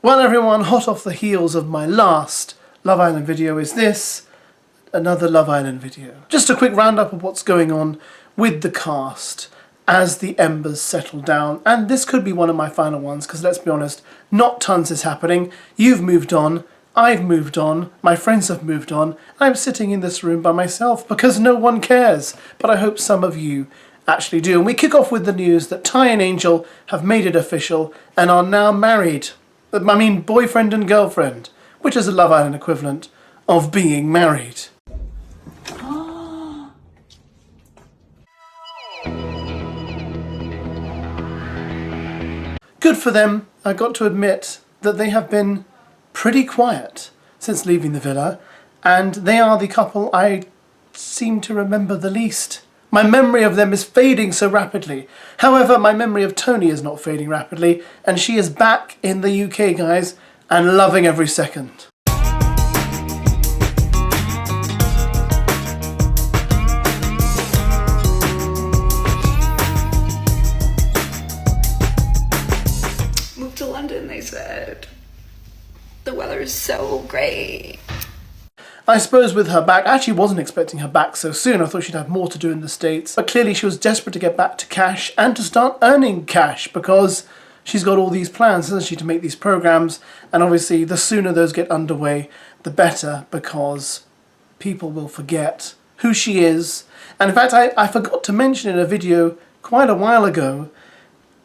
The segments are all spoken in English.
Well everyone, hot off the heels of my last Love Island video is this, another Love Island video. Just a quick roundup of what's going on with the cast as the embers settle down, and this could be one of my final ones because let's be honest, not tons is happening. You've moved on, I've moved on, my friends have moved on, I'm sitting in this room by myself because no one cares, but I hope some of you actually do. And we kick off with the news that Ty and Angel have made it official and are now married. I mean boyfriend and girlfriend, which is a Love Island equivalent of being married. Good for them. I got to admit that they have been pretty quiet since leaving the villa, and they are the couple I seem to remember the least. My memory of them is fading so rapidly. However, my memory of Tony is not fading rapidly, and she is back in the UK, guys, and loving every second. Moved to London, they said. The weather is so great. I suppose with her back, I actually wasn't expecting her back so soon. I thought she'd have more to do in the States. But clearly she was desperate to get back to cash and to start earning cash because she's got all these plans, hasn't she, to make these programs. And obviously the sooner those get underway, the better, because people will forget who she is. And in fact, I forgot to mention in a video quite a while ago,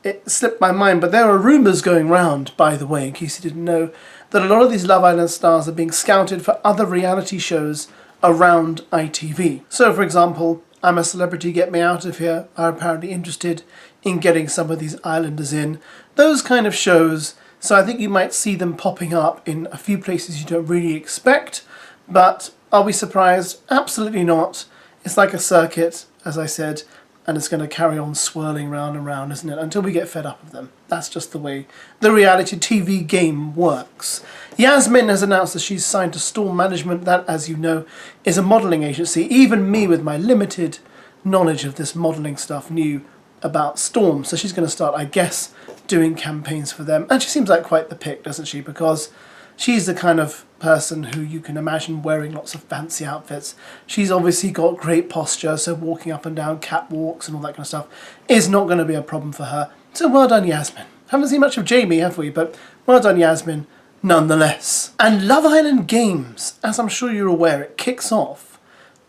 it slipped my mind, but there are rumours going round, by the way, in case you didn't know, that a lot of these Love Island stars are being scouted for other reality shows around ITV. So, for example, I'm a Celebrity, Get Me Out of Here are apparently interested in getting some of these islanders in. Those kind of shows, so I think you might see them popping up in a few places you don't really expect, but are we surprised? Absolutely not. It's like a circuit, as I said, and it's going to carry on swirling round and round, isn't it, until we get fed up of them. That's just the way the reality TV game works. Yasmin has announced that she's signed to Storm Management. That, as you know, is a modelling agency. Even me, with my limited knowledge of this modelling stuff, knew about Storm. So she's going to start, I guess, doing campaigns for them. And she seems like quite the pick, doesn't she? Because she's the kind of person who you can imagine wearing lots of fancy outfits. She's obviously got great posture, so walking up and down catwalks and all that kind of stuff is not going to be a problem for her. So well done, Yasmin. Haven't seen much of Jamie, have we? But well done, Yasmin, nonetheless. And Love Island Games, as I'm sure you're aware, it kicks off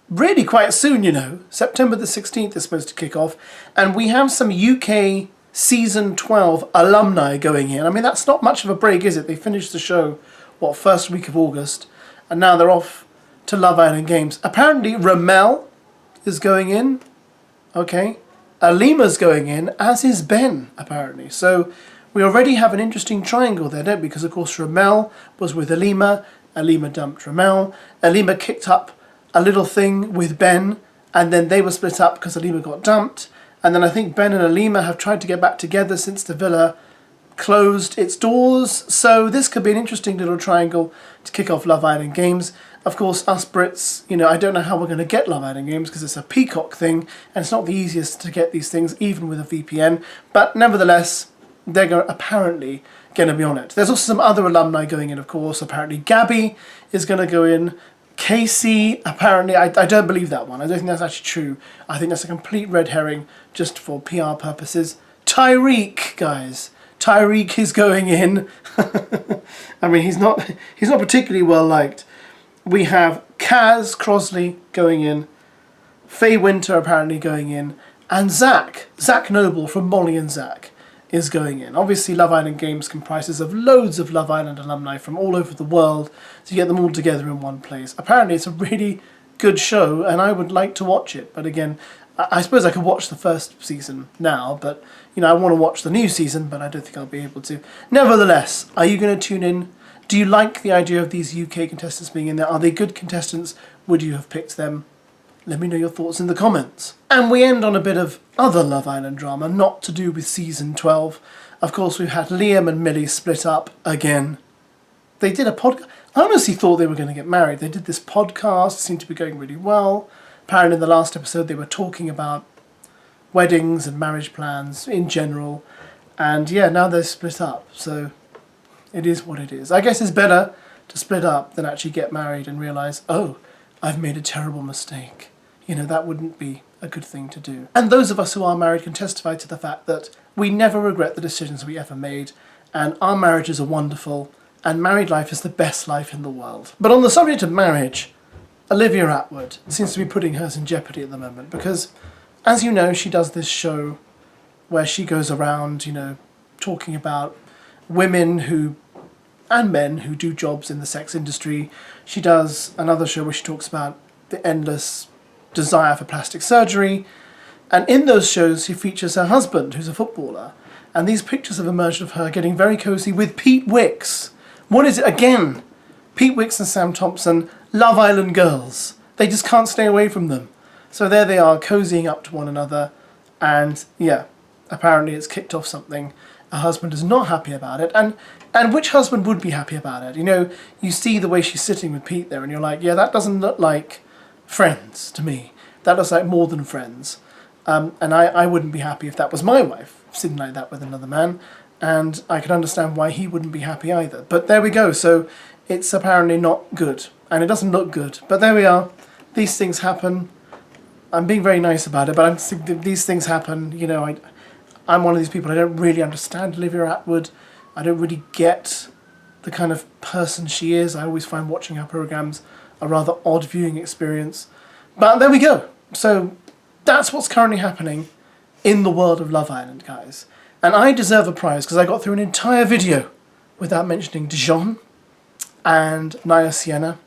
really quite soon, you know. September the 16th is supposed to kick off. And we have some UK Season 12 alumni going in. I mean, that's not much of a break, is it? They finished the show, what, first week of August, and now they're off to Love Island Games. Apparently, REMELL is going in, okay? Alima's going in, as is Ben, apparently. So we already have an interesting triangle there, don't we? Because, of course, REMELL was with Alima, Alima dumped REMELL, Alima kicked up a little thing with Ben, and then they were split up because Alima got dumped. And then I think Ben and Alima have tried to get back together since the villa closed its doors. So this could be an interesting little triangle to kick off Love Island Games. Of course, us Brits, you know, I don't know how we're going to get Love Island Games because it's a Peacock thing and it's not the easiest to get these things, even with a VPN. But nevertheless, they're apparently going to be on it. There's also some other alumni going in, of course. Apparently Gabby is going to go in. Casey, apparently, I don't believe that one. I don't think that's actually true. I think that's a complete red herring just for PR purposes. Tyreek, guys. Tyreek is going in. I mean, he's not particularly well liked. We have Kaz Crosley going in. Faye Winter apparently going in. And Zach Noble from Molly and Zach is going in. Obviously, Love Island Games comprises of loads of Love Island alumni from all over the world to get them all together in one place. Apparently, it's a really good show, and I would like to watch it. But again, I suppose I could watch the first season now, but you know, I want to watch the new season, but I don't think I'll be able to. Nevertheless, are you going to tune in? Do you like the idea of these UK contestants being in there? Are they good contestants? Would you have picked them? Let me know your thoughts in the comments. And we end on a bit of other Love Island drama, not to do with Season 12. Of course, we've had Liam and Millie split up again. They did a podcast. I honestly thought they were going to get married. They did this podcast, it seemed to be going really well. Apparently in the last episode they were talking about weddings and marriage plans in general. And yeah, now they're split up. So It is what it is. I guess it's better to split up than actually get married and realise, oh, I've made a terrible mistake. You know, that wouldn't be a good thing to do. And those of us who are married can testify to the fact that we never regret the decisions we ever made, and our marriages are wonderful, and married life is the best life in the world. But on the subject of marriage, Olivia Atwood seems to be putting hers in jeopardy at the moment because, as you know, she does this show where she goes around, you know, talking about women who and men who do jobs in the sex industry. She does another show where she talks about the endless desire for plastic surgery, and in those shows she features her husband, who's a footballer, and these pictures have emerged of her getting very cosy with Pete Wicks. What is it again? Pete Wicks and Sam Thompson, Love Island girls. They just can't stay away from them. So there they are, cozying up to one another, and yeah, apparently it's kicked off something. Her husband is not happy about it, and which husband would be happy about it? You know, you see the way she's sitting with Pete there, and you're like, yeah, that doesn't look like friends to me. That looks like more than friends. And I wouldn't be happy if that was my wife, sitting like that with another man, and I could understand why he wouldn't be happy either. But there we go, so it's apparently not good, and it doesn't look good. But there we are, these things happen. I'm being very nice about it, but these things happen, you know, I'm one of these people, I don't really understand Olivia Atwood. I don't really get the kind of person she is. I always find watching her programmes a rather odd viewing experience. But there we go. So that's what's currently happening in the world of Love Island, guys. And I deserve a prize because I got through an entire video without mentioning Dijon and Naya Sienna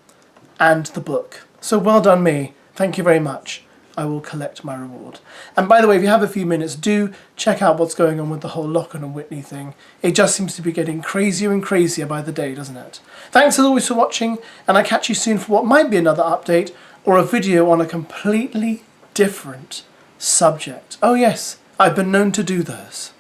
and the book. So well done me. Thank you very much. I will collect my reward. And by the way, if you have a few minutes, do check out what's going on with the whole Locken and Whitney thing. It just seems to be getting crazier and crazier by the day, doesn't it? Thanks as always for watching, and I'll catch you soon for what might be another update or a video on a completely different subject. Oh yes, I've been known to do those.